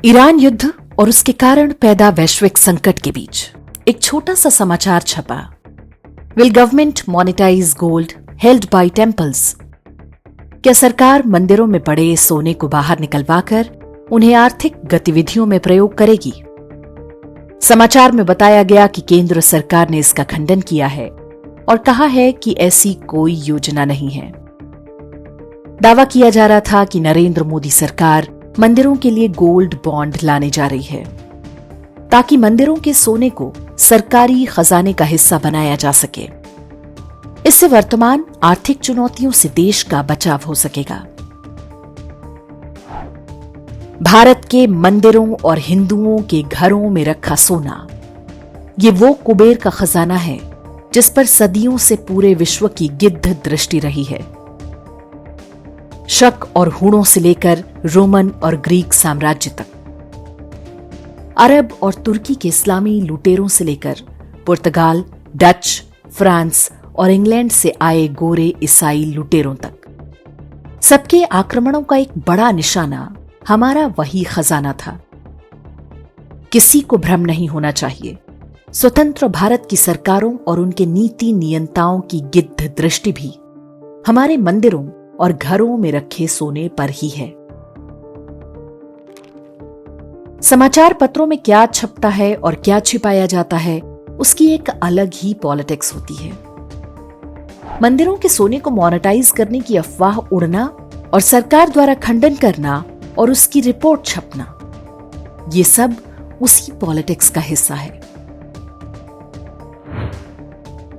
Iran युद्ध और उसके कारण पैदा वैश्विक संकट के बीच एक छोटा सा समाचार छपा। Will government monetise gold held by temples? क्या सरकार मंदिरों में पड़े सोने को बाहर निकलवाकर उन्हें आर्थिक गतिविधियों में प्रयोग करेगी? समाचार में बताया गया कि केंद्र सरकार ने इसका खंडन किया है और कहा है कि ऐसी कोई योजना नहीं है। दावा किया जा रहा था कि नरेंद्र मोदी सरकार मंदिरों के लिए गोल्ड बॉन्ड लाने जा रही है ताकि मंदिरों के सोने को सरकारी खजाने का हिस्सा बनाया जा सके। इससे वर्तमान आर्थिक चुनौतियों से देश का बचाव हो सकेगा। भारत के मंदिरों और हिंदुओं के घरों में रखा सोना, ये वो कुबेर का खजाना है जिस पर सदियों से पूरे विश्व की गिद्ध दृष्टि रही है। शक और हूणों से लेकर रोमन और ग्रीक साम्राज्य तक, अरब और तुर्की के इस्लामी लुटेरों से लेकर पुर्तगाल, डच, फ्रांस और इंग्लैंड से आए गोरे ईसाई लुटेरों तक, सबके आक्रमणों का एक बड़ा निशाना हमारा वही खजाना था। किसी को भ्रम नहीं होना चाहिए, स्वतंत्र भारत की सरकारों और उनके नीति नियंताओं की गिद्ध दृष्टि भी हमारे मंदिरों और घरों में रखे सोने पर ही है। समाचार पत्रों में क्या छपता है और क्या छिपाया जाता है, उसकी एक अलग ही पॉलिटिक्स होती है। मंदिरों के सोने को मोनेटाइज करने की अफवाह उड़ना और सरकार द्वारा खंडन करना और उसकी रिपोर्ट छपना, ये सब उसी पॉलिटिक्स का हिस्सा है।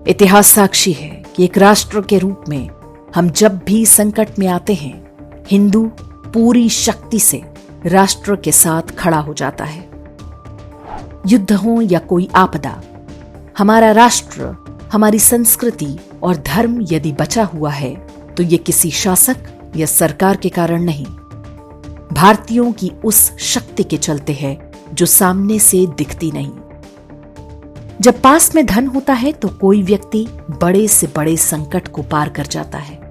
इतिहास साक्षी है कि एक राष्ट्र के रूप में हम जब भी संकट में आते हैं, हिंदू पूरी शक्ति से राष्ट्र के साथ खड़ा हो जाता है। युद्ध हो या कोई आपदा, हमारा राष्ट्र, हमारी संस्कृति और धर्म यदि बचा हुआ है तो ये किसी शासक या सरकार के कारण नहीं, भारतीयों की उस शक्ति के चलते है जो सामने से दिखती नहीं। जब पास में धन होता है तो कोई व्यक्ति बड़े से बड़े संकट को पार कर जाता है।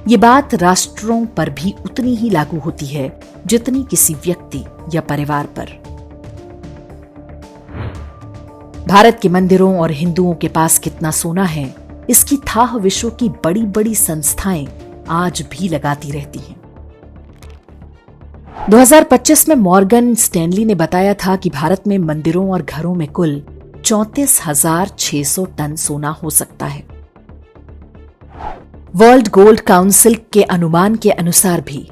ये बात राष्ट्रों पर भी उतनी ही लागू होती है जितनी किसी व्यक्ति या परिवार पर। भारत के मंदिरों और हिंदुओं के पास कितना सोना है, इसकी थाह विश्व की बड़ी बड़ी संस्थाएं आज भी लगाती रहती हैं। 2025 में मॉर्गन स्टैनली ने बताया था कि भारत में मंदिरों और घरों में कुल 34,600 टन सोना हो सकता है। वर्ल्ड गोल्ड काउंसिल के अनुमान के अनुसार भी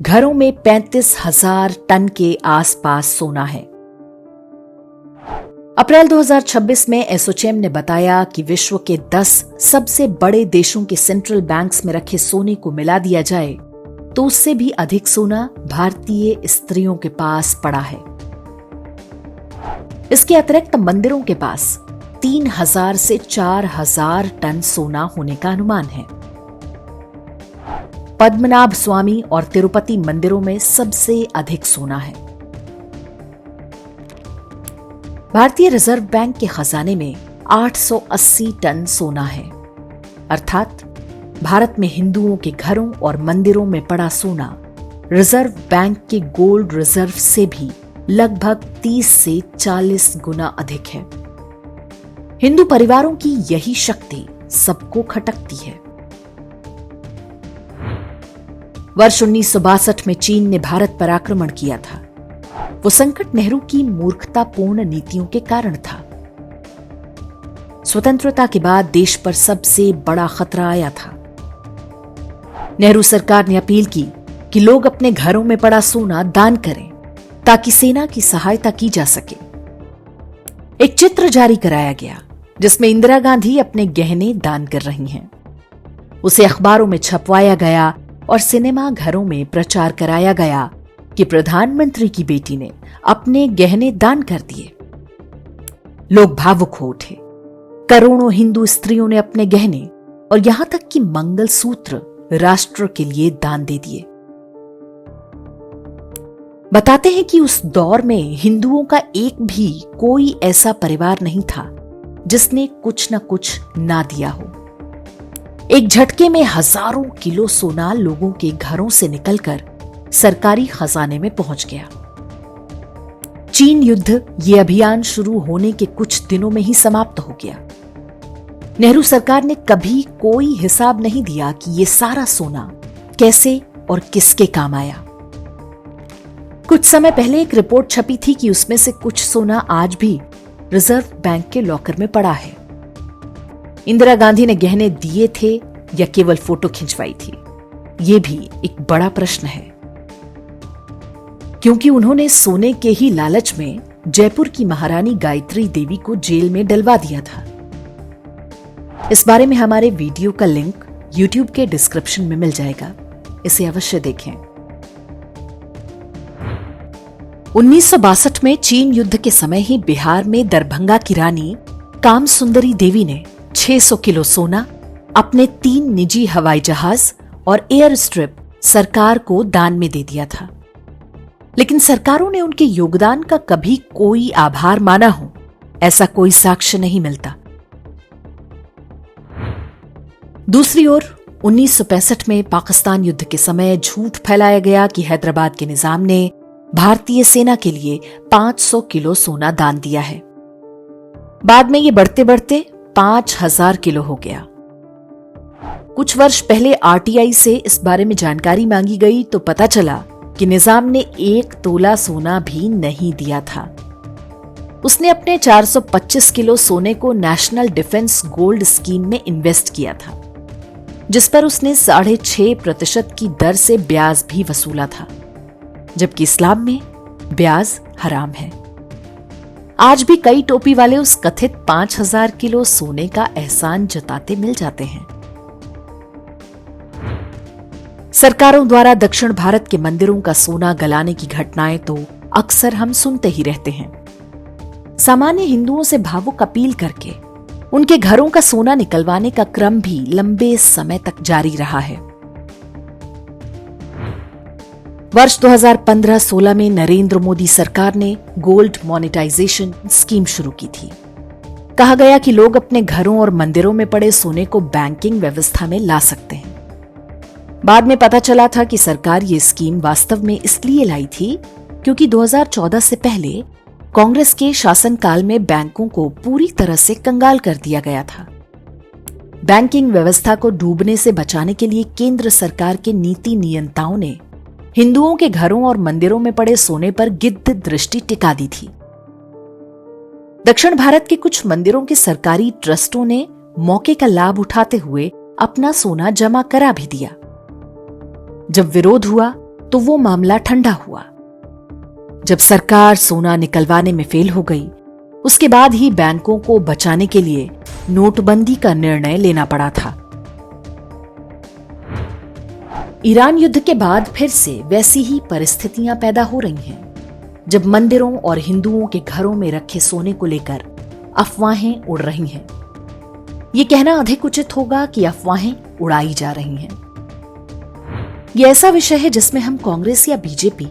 घरों में 35,000 टन के आसपास सोना है। अप्रैल 2026 में एसोचैम ने बताया कि विश्व के 10 सबसे बड़े देशों के सेंट्रल बैंक्स में रखे सोने को मिला दिया जाए तो उससे भी अधिक सोना भारतीय स्त्रियों के पास पड़ा है। इसके अतिरिक्त मंदिरों के पास 3,000 से 4,000 टन सोना होने का अनुमान है। पद्मनाभ स्वामी और तिरुपति मंदिरों में सबसे अधिक सोना है। भारतीय रिजर्व बैंक के खजाने में 880 टन सोना है, अर्थात भारत में हिंदुओं के घरों और मंदिरों में पड़ा सोना रिजर्व बैंक के गोल्ड रिजर्व से भी लगभग 30 से 40 गुना अधिक है। हिंदू परिवारों की यही शक्ति सबको खटकती है। वर्ष 1962 में चीन ने भारत पर आक्रमण किया था। वो संकट नेहरू की मूर्खतापूर्ण नीतियों के कारण था। स्वतंत्रता के बाद देश पर सबसे बड़ा खतरा आया था। नेहरू सरकार ने अपील की कि लोग अपने घरों में पड़ा सोना दान करें ताकि सेना की सहायता की जा सके। एक चित्र जारी कराया गया जिसमें इंदिरा गांधी अपने गहने दान कर रही हैं। उसे अखबारों में छपवाया गया और सिनेमा घरों में प्रचार कराया गया कि प्रधानमंत्री की बेटी ने अपने गहने दान कर दिए। लोग भावुक हो उठे। करोड़ों हिंदू स्त्रियों ने अपने गहने और यहां तक कि मंगलसूत्र राष्ट्र के लिए दान दे दिए। बताते हैं कि उस दौर में हिंदुओं का एक भी कोई ऐसा परिवार नहीं था जिसने कुछ न कुछ ना दिया हो। एक झटके में हजारों किलो सोना लोगों के घरों से निकलकर सरकारी खजाने में पहुंच गया। चीन युद्ध ये अभियान शुरू होने के कुछ दिनों में ही समाप्त हो गया। नेहरू सरकार ने कभी कोई हिसाब नहीं दिया कि ये सारा सोना कैसे और किसके काम आया। कुछ समय पहले एक रिपोर्ट छपी थी कि उसमें से कुछ सोना आज भी रिजर्व बैंक के लॉकर में पड़ा है। इंदिरा गांधी ने गहने दिए थे या केवल फोटो खिंचवाई थी, ये भी एक बड़ा प्रश्न है, क्योंकि उन्होंने सोने के ही लालच में जयपुर की महारानी गायत्री देवी को जेल में डलवा दिया था। इस बारे में हमारे वीडियो का लिंक YouTube के डिस्क्रिप्शन में मिल जाएगा, इसे अवश्य देखें। 1962 में चीन युद्ध के समय ही बिहार में दरभंगा की रानी कामसुंदरी देवी ने 600 किलो सोना, अपने 3 निजी हवाई जहाज और एयर स्ट्रिप सरकार को दान में दे दिया था। लेकिन सरकारों ने उनके योगदान का कभी कोई आभार माना हो, ऐसा कोई साक्ष्य नहीं मिलता। दूसरी ओर 1965 में पाकिस्तान युद्ध के समय झूठ फैलाया गया कि हैदराबाद के निजाम ने भारतीय सेना के लिए 500 किलो सोना दान दिया है। बाद में ये बढ़ते बढ़ते 5000 किलो हो गया। कुछ वर्ष पहले आरटीआई से इस बारे में जानकारी मांगी गई तो पता चला कि निजाम ने 1 तोला सोना भी नहीं दिया था। उसने अपने 425 किलो सोने को नेशनल डिफेंस गोल्ड स्कीम में इन्वेस्ट किया था, जिस पर उसने 6.5% की दर से ब्याज भी वसूला था, जबकि इस्लाम में ब्याज हराम है। आज भी कई टोपी वाले उस कथित 5000 किलो सोने का एहसान जताते मिल जाते हैं। सरकारों द्वारा दक्षिण भारत के मंदिरों का सोना गलाने की घटनाएं तो अक्सर हम सुनते ही रहते हैं। सामान्य हिंदुओं से भावुक अपील करके उनके घरों का सोना निकलवाने का क्रम भी लंबे समय तक जारी रहा है। वर्ष 2015-16 में नरेंद्र मोदी सरकार ने गोल्ड मोनेटाइजेशन स्कीम शुरू की थी। कहा गया कि लोग अपने घरों और मंदिरों में पड़े सोने को बैंकिंग व्यवस्था में ला सकते हैं। बाद में पता चला था कि सरकार ये स्कीम वास्तव में इसलिए लाई थी क्योंकि 2014 से पहले कांग्रेस के शासनकाल में बैंकों को पूरी तरह से कंगाल कर दिया गया था। बैंकिंग व्यवस्था को डूबने से बचाने के लिए केंद्र सरकार के नीति नियंताओं ने हिंदुओं के घरों और मंदिरों में पड़े सोने पर गिद्ध दृष्टि टिका दी थी। दक्षिण भारत के कुछ मंदिरों के सरकारी ट्रस्टों ने मौके का लाभ उठाते हुए अपना सोना जमा करा भी दिया। जब विरोध हुआ तो वो मामला ठंडा हुआ। जब सरकार सोना निकलवाने में फेल हो गई, उसके बाद ही बैंकों को बचाने के लिए नोटबंदी का निर्णय लेना पड़ा था। ईरान युद्ध के बाद फिर से वैसी ही परिस्थितियां पैदा हो रही हैं, जब मंदिरों और हिंदुओं के घरों में रखे सोने को लेकर अफवाहें उड़ रही हैं। ये कहना अधिक उचित होगा कि अफवाहें उड़ाई जा रही हैं। ये ऐसा विषय है जिसमें हम कांग्रेस या बीजेपी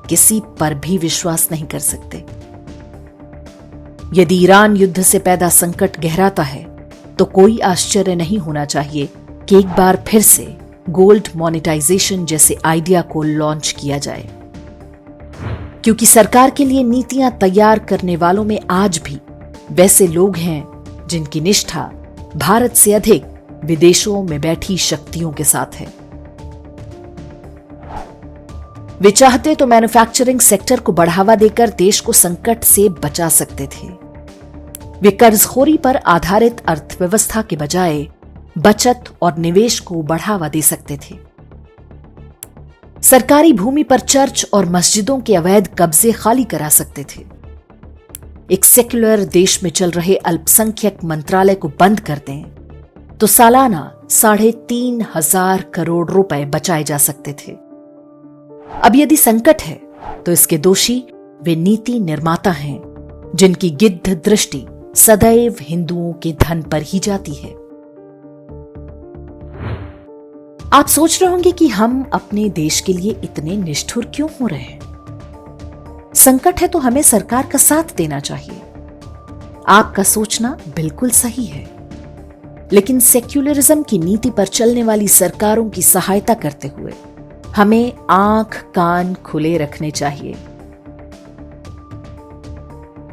किसी पर भी विश्वास नहीं कर सकते। यदि ईरान युद्ध से पैदा संकट गहराता है तो कोई आश्चर्य नहीं होना चाहिए कि एक बार फिर से गोल्ड मोनेटाइजेशन जैसे आइडिया को लॉन्च किया जाए, क्योंकि सरकार के लिए नीतियां तैयार करने वालों में आज भी वैसे लोग हैं जिनकी निष्ठा भारत से अधिक विदेशों में बैठी शक्तियों के साथ है। वे चाहते तो मैन्युफैक्चरिंग सेक्टर को बढ़ावा देकर देश को संकट से बचा सकते थे। वे कर्जखोरी पर आधारित अर्थव्यवस्था के बजाय बचत और निवेश को बढ़ावा दे सकते थे। सरकारी भूमि पर चर्च और मस्जिदों के अवैध कब्जे खाली करा सकते थे। एक सेक्युलर देश में चल रहे अल्पसंख्यक मंत्रालय को बंद कर दें तो सालाना 3,500 करोड़ रुपए बचाए जा सकते थे। अब यदि संकट है तो इसके दोषी वे नीति निर्माता हैं जिनकी गिद्ध दृष्टि सदैव हिंदुओं के धन पर ही जाती है। आप सोच रहे होंगे कि हम अपने देश के लिए इतने निष्ठुर क्यों हो रहे हैं। संकट है तो हमें सरकार का साथ देना चाहिए। आपका सोचना बिल्कुल सही है, लेकिन सेक्युलरिज्म की नीति पर चलने वाली सरकारों की सहायता करते हुए हमें आंख कान खुले रखने चाहिए।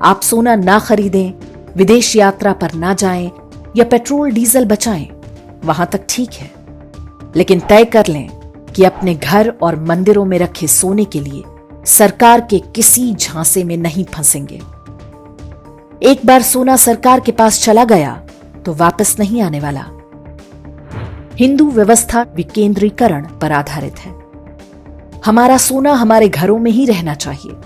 आप सोना ना खरीदें, विदेश यात्रा पर ना जाएं या पेट्रोल डीजल बचाएं, वहां तक ठीक है। लेकिन तय कर लें कि अपने घर और मंदिरों में रखे सोने के लिए सरकार के किसी झांसे में नहीं फंसेंगे। एक बार सोना सरकार के पास चला गया तो वापस नहीं आने वाला। हिंदू व्यवस्था विकेंद्रीकरण पर आधारित है। हमारा सोना हमारे घरों में ही रहना चाहिए।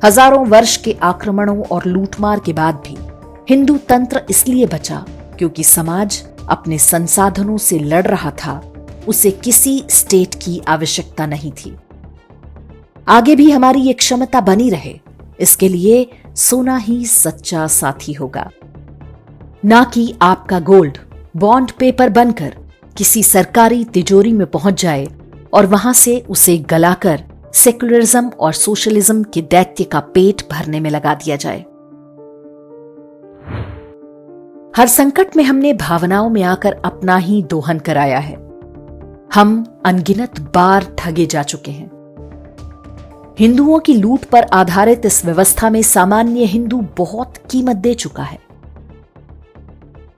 हजारों वर्ष के आक्रमणों और लूटमार के बाद भी हिंदू तंत्र इसलिए बचा क्योंकि समाज अपने संसाधनों से लड़ रहा था। उसे किसी स्टेट की आवश्यकता नहीं थी। आगे भी हमारी ये क्षमता बनी रहे, इसके लिए सोना ही सच्चा साथी होगा, ना कि आपका गोल्ड बॉन्ड पेपर बनकर किसी सरकारी तिजोरी में पहुंच जाए और वहां से उसे गलाकर सेक्युलरिज्म और सोशलिज्म के दैत्य का पेट भरने में लगा दिया जाए। हर संकट में हमने भावनाओं में आकर अपना ही दोहन कराया है। हम अनगिनत बार ठगे जा चुके हैं। हिंदुओं की लूट पर आधारित इस व्यवस्था में सामान्य हिंदू बहुत कीमत दे चुका है।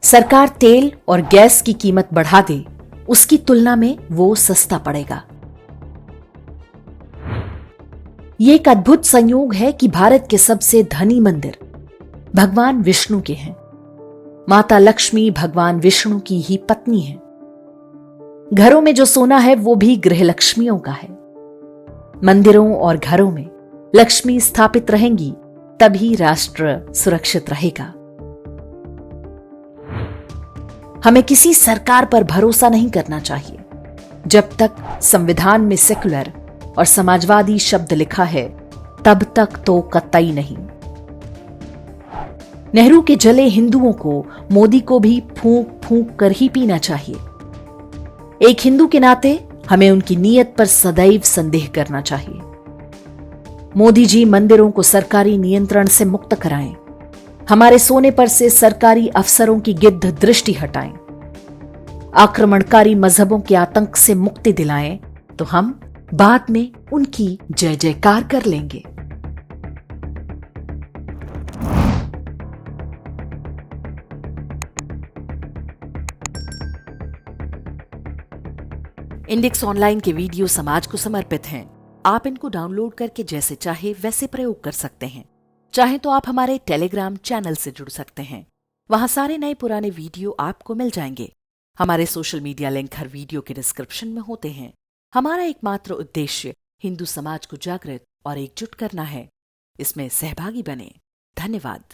सरकार तेल और गैस की कीमत बढ़ा दे, उसकी तुलना में वो सस्ता पड़ेगा। ये एक अद्भुत संयोग है कि भारत के सबसे धनी मंदिर भगवान विष्णु के हैं। माता लक्ष्मी भगवान विष्णु की ही पत्नी है। घरों में जो सोना है वो भी गृह लक्ष्मियों का है। मंदिरों और घरों में लक्ष्मी स्थापित रहेंगी तभी राष्ट्र सुरक्षित रहेगा। हमें किसी सरकार पर भरोसा नहीं करना चाहिए। जब तक संविधान में सेक्युलर और समाजवादी शब्द लिखा है तब तक तो कतई नहीं। नेहरू के जले हिंदुओं को मोदी को भी फूंक फूंक कर ही पीना चाहिए। एक हिंदू के नाते हमें उनकी नीयत पर सदैव संदेह करना चाहिए। मोदी जी मंदिरों को सरकारी नियंत्रण से मुक्त कराएं। हमारे सोने पर से सरकारी अफसरों की गिद्ध दृष्टि हटाएं। आक्रमणकारी मजहबों के आतंक से मुक्ति दिलाएं तो हम बाद में उनकी जय जयकार कर लेंगे। इंडेक्स ऑनलाइन के वीडियो समाज को समर्पित हैं। आप इनको डाउनलोड करके जैसे चाहे वैसे प्रयोग कर सकते हैं। चाहे तो आप हमारे टेलीग्राम चैनल से जुड़ सकते हैं। वहां सारे नए पुराने वीडियो आपको मिल जाएंगे। हमारे सोशल मीडिया लिंक हर वीडियो के डिस्क्रिप्शन में होते हैं। हमारा एकमात्र उद्देश्य हिंदू समाज को जागृत और एकजुट करना है। इसमें सहभागी बने। धन्यवाद।